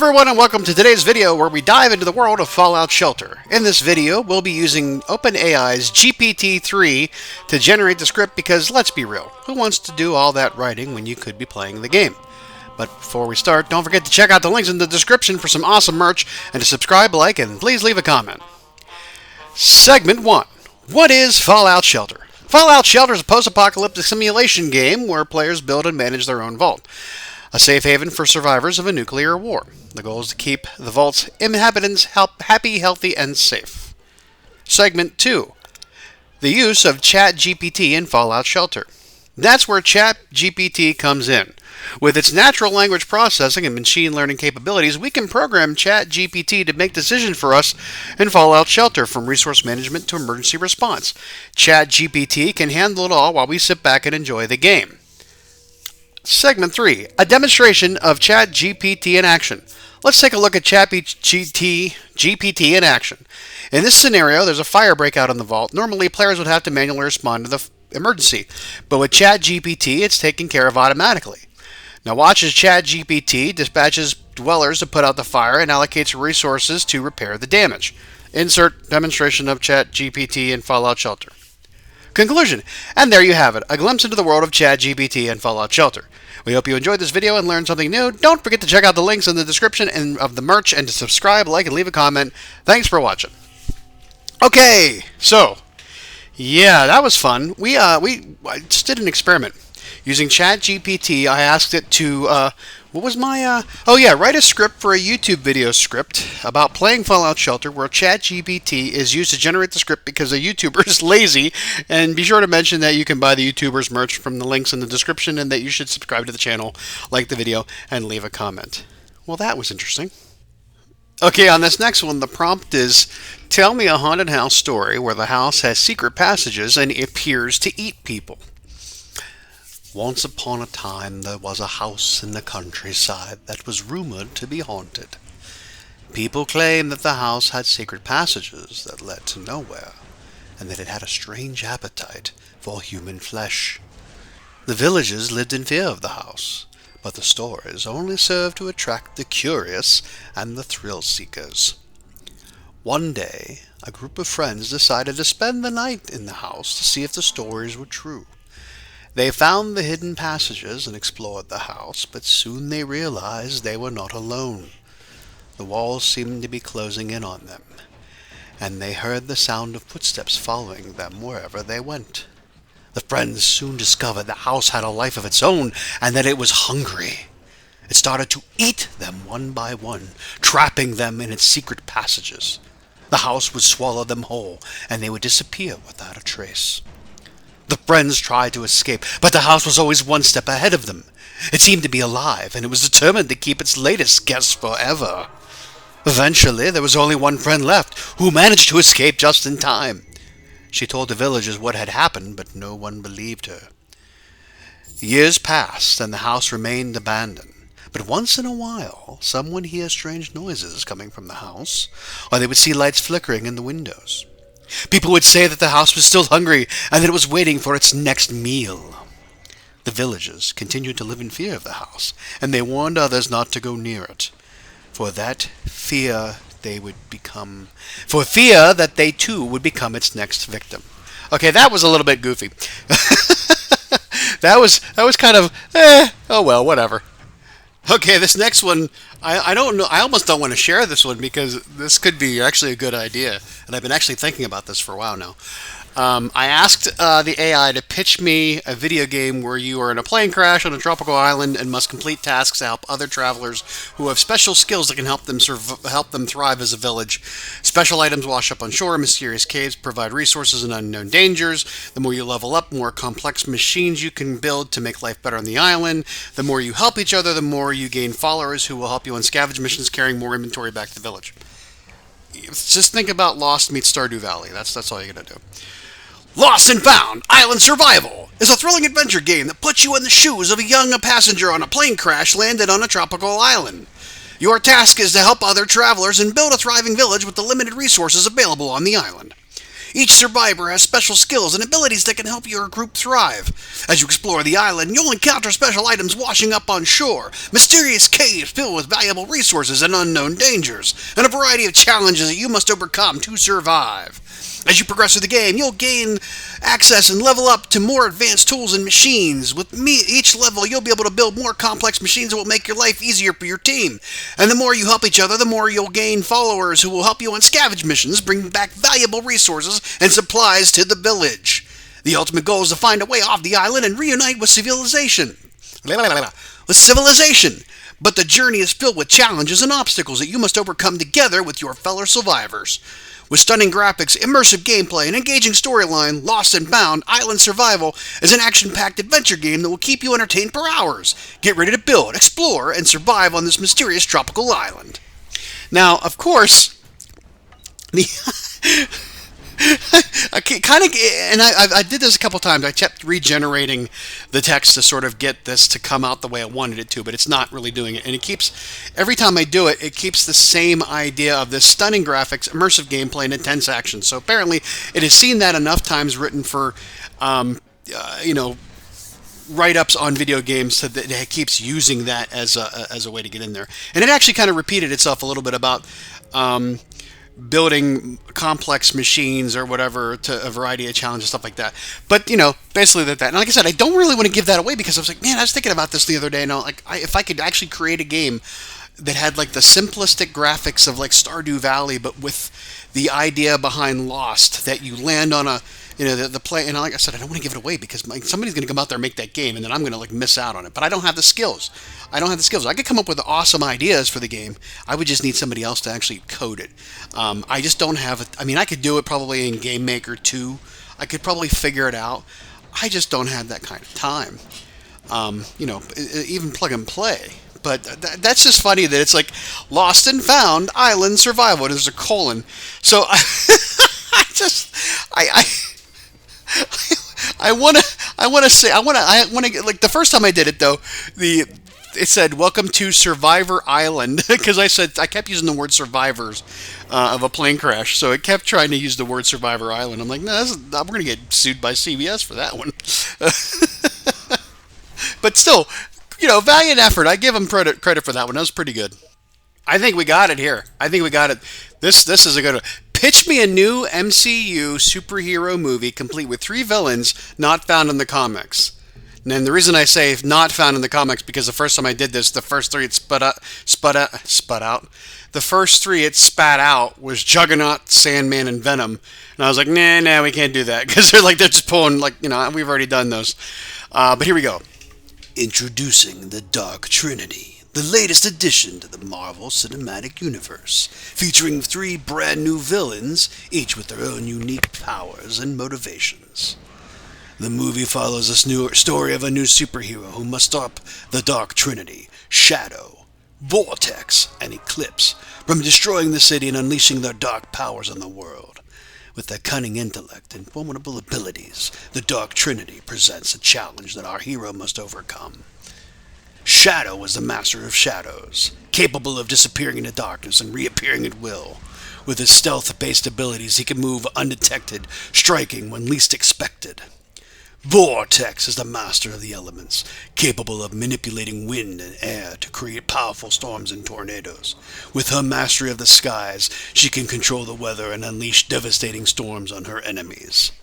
everyone, and welcome to today's video where we dive into the world of Fallout Shelter. In this video, we'll be using OpenAI's GPT-3 to generate the script because, let's be real, who wants to do all that writing when you could be playing the game? But before we start, don't forget to check out the links in the description for some awesome merch, and to subscribe, like, and please leave a comment. Segment 1. What is Fallout Shelter? Fallout Shelter is a post-apocalyptic simulation game where players build and manage their own vault. A safe haven for survivors of a nuclear war. The goal is to keep the vault's inhabitants happy, healthy, and safe. Segment 2. The use of ChatGPT in Fallout Shelter. That's where ChatGPT comes in. With its natural language processing and machine learning capabilities, we can program ChatGPT to make decisions for us in Fallout Shelter, from resource management to emergency response. ChatGPT can handle it all while we sit back and enjoy the game. Segment 3. A demonstration of ChatGPT in action. Let's take a look at ChatGPT in action. In this scenario, there's a fire breakout in the vault. Normally, players would have to manually respond to the emergency, but with ChatGPT, it's taken care of automatically. Now watch as ChatGPT dispatches dwellers to put out the fire and allocates resources to repair the damage. Insert demonstration of ChatGPT in Fallout Shelter. Conclusion. And there you have it, a glimpse into the world of ChatGPT and Fallout Shelter. We hope you enjoyed this video and learned something new. Don't forget to check out the links in the description of the merch, and to subscribe, like, and leave a comment. Thanks for watching. Okay, so yeah, that was fun. I just did an experiment using ChatGPT. I asked it to write a script for a YouTube video script about playing Fallout Shelter, where ChatGPT is used to generate the script because a YouTuber is lazy. And be sure to mention that you can buy the YouTuber's merch from the links in the description, and that you should subscribe to the channel, like the video, and leave a comment. Well, that was interesting. Okay, on this next one, the prompt is, tell me a haunted house story where the house has secret passages and appears to eat people. Once upon a time, there was a house in the countryside that was rumored to be haunted. People claimed that the house had secret passages that led to nowhere, and that it had a strange appetite for human flesh. The villagers lived in fear of the house, but the stories only served to attract the curious and the thrill-seekers. One day, a group of friends decided to spend the night in the house to see if the stories were true. They found the hidden passages and explored the house, but soon they realized they were not alone. The walls seemed to be closing in on them, and they heard the sound of footsteps following them wherever they went. The friends soon discovered the house had a life of its own, and that it was hungry. It started to eat them one by one, trapping them in its secret passages. The house would swallow them whole, and they would disappear without a trace. The friends tried to escape, but the house was always one step ahead of them. It seemed to be alive, and it was determined to keep its latest guests forever. Eventually, there was only one friend left, who managed to escape just in time. She told the villagers what had happened, but no one believed her. Years passed, and the house remained abandoned. But once in a while, someone would hear strange noises coming from the house, or they would see lights flickering in the windows. People would say that the house was still hungry, and that it was waiting for its next meal. The villagers continued to live in fear of the house, and they warned others not to go near it, for fear that they too would become its next victim. Okay, that was a little bit goofy. that was kind of, oh well, whatever. Okay, this next one, I don't know. I almost don't want to share this one because this could be actually a good idea, and I've been actually thinking about this for a while now. I asked the AI to pitch me a video game where you are in a plane crash on a tropical island and must complete tasks to help other travelers who have special skills that can help them thrive as a village. Special items wash up on shore, mysterious caves provide resources and unknown dangers. The more you level up, more complex machines you can build to make life better on the island. The more you help each other, the more you gain followers who will help you on scavenge missions, carrying more inventory back to the village. Just think about Lost meets Stardew Valley. That's all you're going to do. Lost and Found Island Survival is a thrilling adventure game that puts you in the shoes of a young passenger on a plane crash landed on a tropical island. Your task is to help other travelers and build a thriving village with the limited resources available on the island. Each survivor has special skills and abilities that can help your group thrive. As you explore the island, you'll encounter special items washing up on shore, mysterious caves filled with valuable resources and unknown dangers, and a variety of challenges that you must overcome to survive. As you progress through the game, you'll gain access and level up to more advanced tools and machines. With each level, you'll be able to build more complex machines that will make your life easier for your team. And the more you help each other, the more you'll gain followers who will help you on scavenge missions, bring back valuable resources and supplies to the village. The ultimate goal is to find a way off the island and reunite with civilization. But the journey is filled with challenges and obstacles that you must overcome together with your fellow survivors. With stunning graphics, immersive gameplay, and engaging storyline, Lost and Bound Island Survival is an action-packed adventure game that will keep you entertained for hours. Get ready to build, explore, and survive on this mysterious tropical island. Now, of course, I did this a couple times. I kept regenerating the text to sort of get this to come out the way I wanted it to, but it's not really doing it. And every time I do it, it keeps the same idea of this stunning graphics, immersive gameplay, and intense action. So apparently, it has seen that enough times written for, write-ups on video games that it keeps using that as a way to get in there. And it actually kind of repeated itself a little bit about building complex machines or whatever to a variety of challenges, stuff like that. But, basically that. And like I said, I don't really want to give that away because I was like, man, I was thinking about this the other day, and if I could actually create a game that had like the simplistic graphics of like Stardew Valley, but with the idea behind Lost, that you land on the play, and like I said, I don't want to give it away because somebody's going to come out there and make that game, and then I'm going to miss out on it. But I don't have the skills. I could come up with awesome ideas for the game. I would just need somebody else to actually code it. I just don't have it. I mean, I could do it probably in Game Maker 2. I could probably figure it out. I just don't have that kind of time. Even plug and play. But that's just funny that it's like Lost and Found Island Survival. There's a colon. So I want to get, like, the first time I did it though, it said welcome to Survivor Island because I kept using the word survivors of a plane crash, so it kept trying to use the word Survivor Island. I'm like, no, we're gonna get sued by CBS for that one. But still, valiant effort. I give them credit for that one. That was pretty good. I think we got it here. This is a good one. Pitch me a new MCU superhero movie complete with 3 villains not found in the comics. And the reason I say not found in the comics because the first time I did this, the first 3 it spat out. The first 3 it spat out was Juggernaut, Sandman, and Venom. And I was like, nah, we can't do that because they're just pulling we've already done those. But here we go. Introducing the Dark Trinity, the latest addition to the Marvel Cinematic Universe, featuring 3 brand new villains, each with their own unique powers and motivations. The movie follows a story of a new superhero who must stop the Dark Trinity, Shadow, Vortex, and Eclipse from destroying the city and unleashing their dark powers on the world. With their cunning intellect and formidable abilities, the Dark Trinity presents a challenge that our hero must overcome. Shadow is the master of shadows, capable of disappearing into darkness and reappearing at will. With his stealth-based abilities, he can move undetected, striking when least expected. Vortex is the master of the elements, capable of manipulating wind and air to create powerful storms and tornadoes. With her mastery of the skies, she can control the weather and unleash devastating storms on her enemies.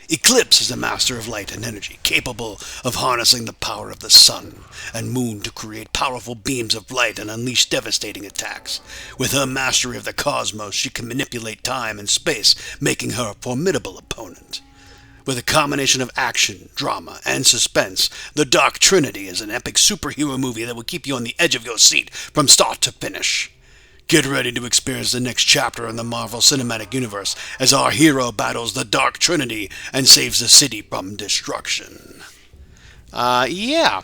Eclipse is the master of light and energy, capable of harnessing the power of the sun and moon to create powerful beams of light and unleash devastating attacks. With her mastery of the cosmos, she can manipulate time and space, making her a formidable opponent. With a combination of action, drama, and suspense, The Dark Trinity is an epic superhero movie that will keep you on the edge of your seat from start to finish. Get ready to experience the next chapter in the Marvel Cinematic Universe as our hero battles the Dark Trinity and saves the city from destruction. Yeah.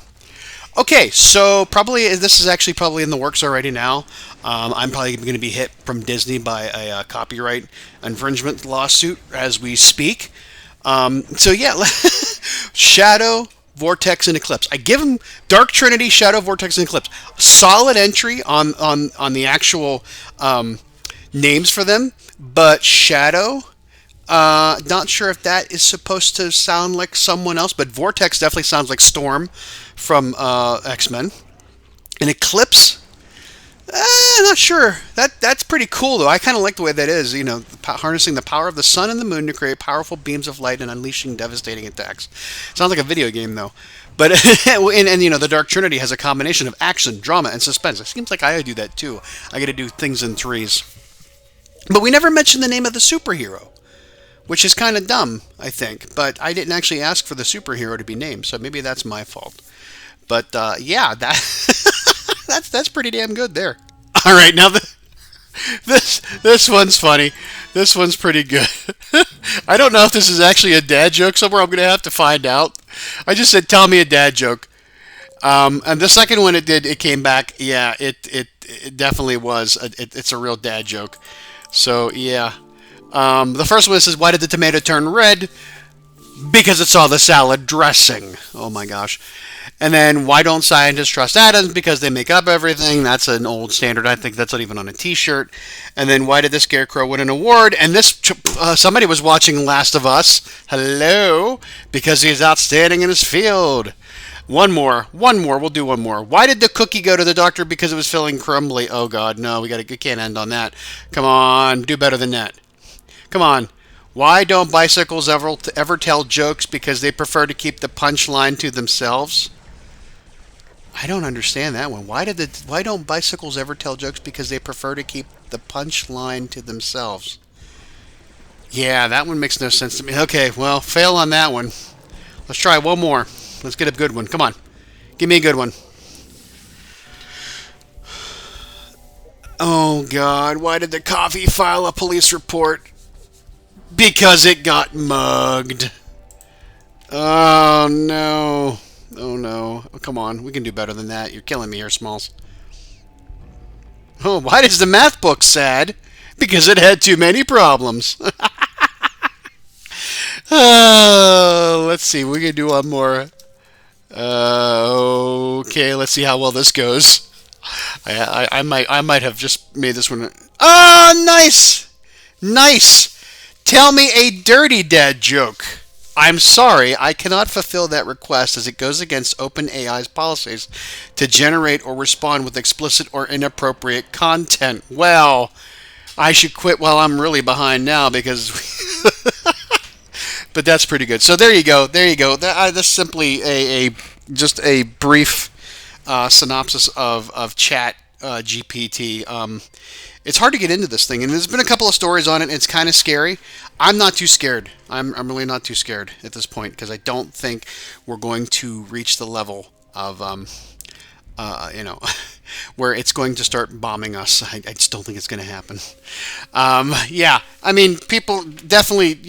Okay, so this is actually probably in the works already now. I'm probably going to be hit from Disney by a copyright infringement lawsuit as we speak. So yeah, Shadow, Vortex, and Eclipse. I give them Dark Trinity, Shadow, Vortex, and Eclipse. Solid entry on the actual names for them, but Shadow, Not sure if that is supposed to sound like someone else, but Vortex definitely sounds like Storm from X-Men. And Eclipse, not sure. That's pretty cool though. I kind of like the way that is. Harnessing the power of the sun and the moon to create powerful beams of light and unleashing devastating attacks. Sounds like a video game though. But and the Dark Trinity has a combination of action, drama, and suspense. It seems like I do that too. I got to do things in threes. But we never mentioned the name of the superhero, which is kind of dumb, I think. But I didn't actually ask for the superhero to be named, so maybe that's my fault. But yeah, that's pretty damn good there. All right, now this one's funny. This one's pretty good. I don't know if this is actually a dad joke somewhere. I'm gonna have to find out. I just said, "Tell me a dad joke," and the second one it came back. Yeah, it definitely was. It's a real dad joke. So yeah, the first one says, "Why did the tomato turn red?" Because it saw the salad dressing. Oh my gosh. And then, why don't scientists trust atoms? Because they make up everything. That's an old standard. I think that's not even on a t-shirt. And then, why did the scarecrow win an award? And this, somebody was watching Last of Us. Hello. Because he's outstanding in his field. One more. We'll do one more. Why did the cookie go to the doctor? Because it was feeling crumbly. Oh God, no. We can't end on that. Come on, do better than that. Come on. Why don't bicycles ever tell jokes? Because they prefer to keep the punchline to themselves. I don't understand that one. Why don't bicycles ever tell jokes? Because they prefer to keep the punchline to themselves. Yeah, that one makes no sense to me. Okay, well, fail on that one. Let's try one more. Let's get a good one. Come on. Give me a good one. Oh, God. Why did the coffee file a police report? Because it got mugged. Oh, no. Oh, no. Oh, come on. We can do better than that. You're killing me here, Smalls. Oh, why is the math book sad? Because it had too many problems. Let's see. We can do one more. Okay, let's see how well this goes. I might have just made this one. Oh, nice! Nice! Tell me a dirty dad joke. I'm sorry, I cannot fulfill that request as it goes against OpenAI's policies to generate or respond with explicit or inappropriate content. Well, I should quit while I'm really behind now because... But that's pretty good. So there you go. That's simply just a brief synopsis of Chat GPT. It's hard to get into this thing, and there's been a couple of stories on it. It's kind of scary. I'm not too scared. I'm really not too scared at this point because I don't think we're going to reach the level of where it's going to start bombing us. I just don't think it's going to happen. Yeah, I mean, people definitely,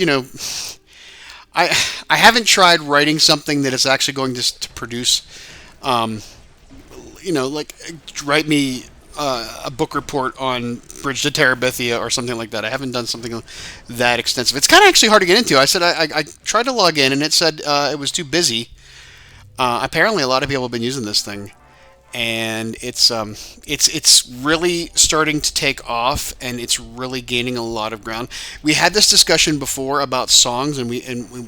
I haven't tried writing something that is actually going to produce, like write me a book report on Bridge to Terabithia or something like that. I haven't done something that extensive. It's kind of actually hard to get into. I said I tried to log in and it said it was too busy. Apparently, a lot of people have been using this thing, and it's really starting to take off, and it's really gaining a lot of ground. We had this discussion before about songs, and we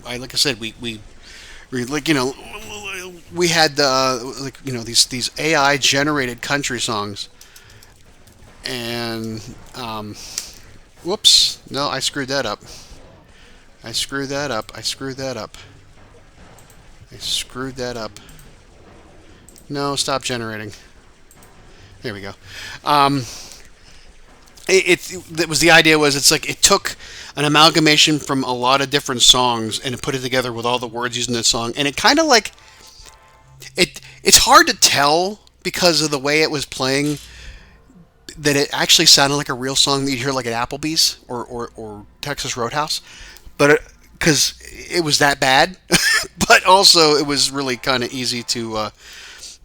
like I said, we had these AI generated country songs, and whoops, no, I screwed that up. No, stop generating. There we go. It was the idea was it's like it took an amalgamation from a lot of different songs and it put it together with all the words used in the song, and it kind of like it's hard to tell because of the way it was playing that it actually sounded like a real song that you hear like at Applebee's or Texas Roadhouse, but because it was that bad, but also it was really kind of easy to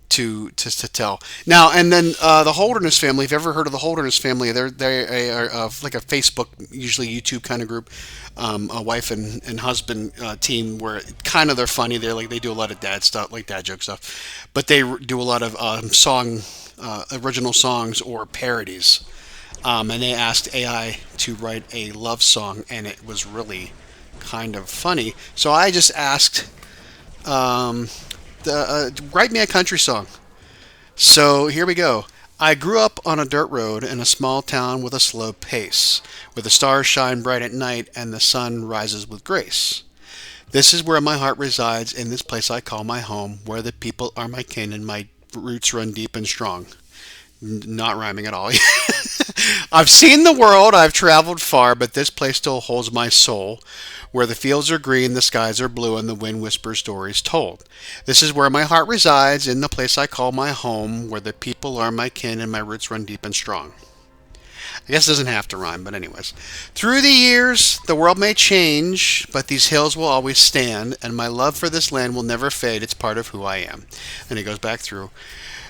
tell. Now and then the Holderness family. If you've ever heard of the Holderness family, they are like a Facebook, usually YouTube kind of group, a wife and husband team where kind of they're funny. They do a lot of dad stuff, like dad joke stuff, but they do a lot of original songs or parodies. And they asked AI to write a love song, and it was really kind of funny. So I just asked, write me a country song. So here we go. I grew up on a dirt road in a small town with a slow pace, where the stars shine bright at night and the sun rises with grace. This is where my heart resides, in this place I call my home, where the people are my kin and my roots run deep and strong. Not rhyming at all. I've seen the world, I've traveled far, but this place still holds my soul, where the fields are green, the skies are blue, and the wind whispers stories told. This is where my heart resides, in the place I call my home, where the people are my kin and my roots run deep and strong. I guess it doesn't have to rhyme, but anyways. Through the years, the world may change, but these hills will always stand, and my love for this land will never fade. It's part of who I am. And he goes back through.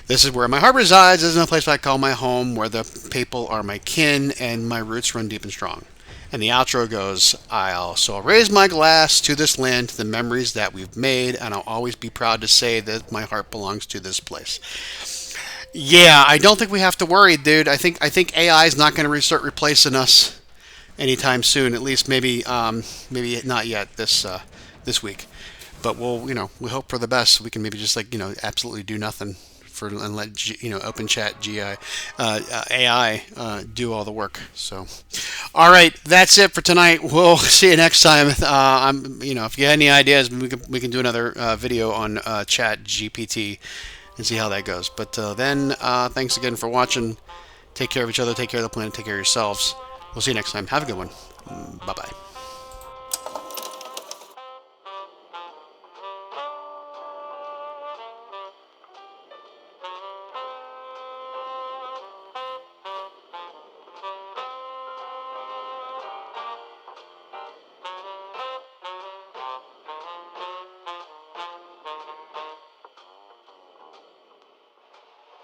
This is where my heart resides. This is a place I call my home, where the people are my kin, and my roots run deep and strong. And the outro goes, I'll raise my glass to this land, to the memories that we've made, and I'll always be proud to say that my heart belongs to this place. Yeah, I don't think we have to worry, dude. I think AI is not going to start replacing us anytime soon. At least maybe not yet this week. But we hope for the best. We can maybe just absolutely do nothing and let Open Chat AI do all the work. So, all right, that's it for tonight. We'll see you next time. If you have any ideas, we can do another video on Chat GPT and see how that goes. But then, thanks again for watching. Take care of each other. Take care of the planet. Take care of yourselves. We'll see you next time. Have a good one. Bye bye.